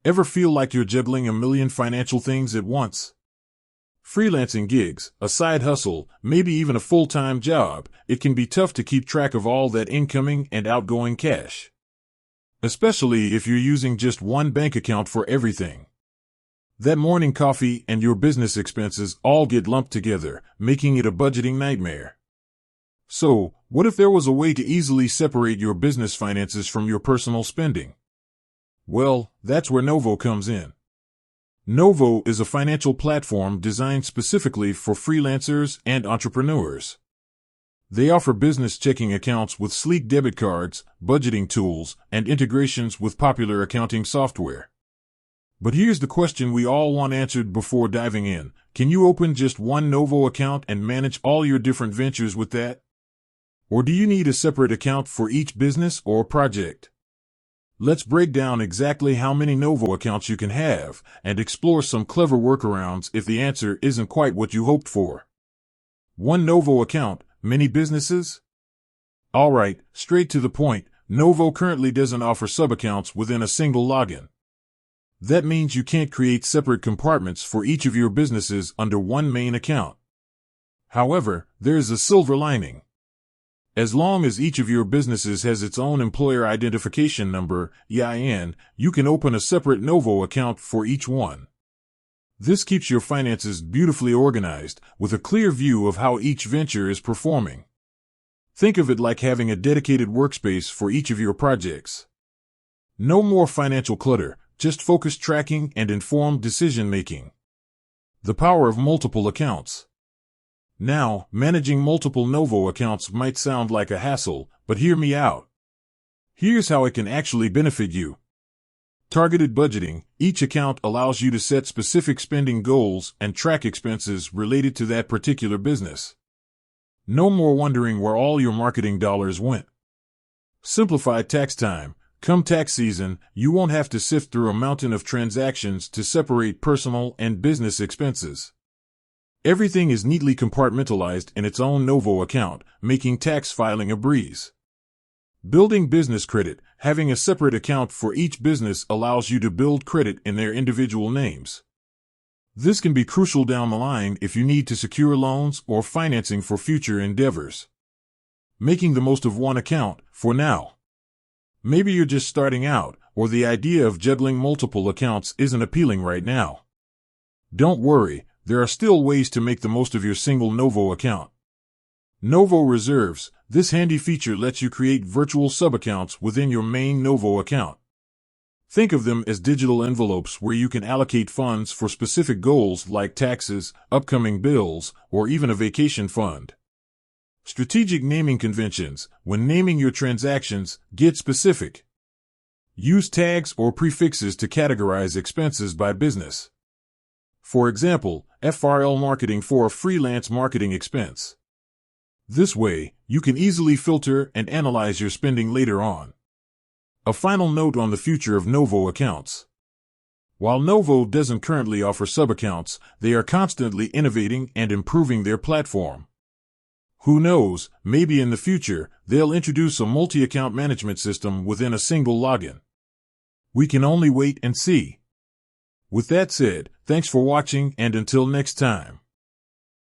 Ever feel like you're juggling a million financial things at once? Freelancing gigs, a side hustle, maybe even a full-time job, it can be tough to keep track of all that incoming and outgoing cash. Especially if you're using just one bank account for everything. That morning coffee and your business expenses all get lumped together, making it a budgeting nightmare. So, what if there was a way to easily separate your business finances from your personal spending? Well, that's where Novo comes in. Novo is a financial platform designed specifically for freelancers and entrepreneurs. They offer business checking accounts with sleek debit cards, budgeting tools, and integrations with popular accounting software. But here's the question we all want answered before diving in. Can you open just one Novo account and manage all your different ventures with that? Or do you need a separate account for each business or project? Let's break down exactly how many Novo accounts you can have and explore some clever workarounds if the answer isn't quite what you hoped for. One Novo account, many businesses? Alright, straight to the point, Novo currently doesn't offer sub-accounts within a single login. That means you can't create separate compartments for each of your businesses under one main account. However, there's a silver lining. As long as each of your businesses has its own employer identification number, EIN, you can open a separate Novo account for each one. This keeps your finances beautifully organized, with a clear view of how each venture is performing. Think of it like having a dedicated workspace for each of your projects. No more financial clutter, just focused tracking and informed decision-making. The power of multiple accounts. Now, managing multiple Novo accounts might sound like a hassle, but hear me out. Here's how it can actually benefit you. Targeted budgeting. Each account allows you to set specific spending goals and track expenses related to that particular business. No more wondering where all your marketing dollars went. Simplified tax time. Come tax season, you won't have to sift through a mountain of transactions to separate personal and business expenses. Everything is neatly compartmentalized in its own Novo account, making tax filing a breeze. Building business credit. Having a separate account for each business allows you to build credit in their individual names. This can be crucial down the line if you need to secure loans or financing for future endeavors. Making the most of one account, for now. Maybe you're just starting out, or the idea of juggling multiple accounts isn't appealing right now. Don't worry. There are still ways to make the most of your single Novo account. Novo Reserves. This handy feature lets you create virtual sub-accounts within your main Novo account. Think of them as digital envelopes where you can allocate funds for specific goals like taxes, upcoming bills, or even a vacation fund. Strategic naming conventions. When naming your transactions, get specific. Use tags or prefixes to categorize expenses by business. For example, FRL marketing for a freelance marketing expense. This way, you can easily filter and analyze your spending later on. A final note on the future of Novo accounts. While Novo doesn't currently offer sub-accounts, they are constantly innovating and improving their platform. Who knows, maybe in the future, they'll introduce a multi-account management system within a single login. We can only wait and see. With that said, thanks for watching and until next time.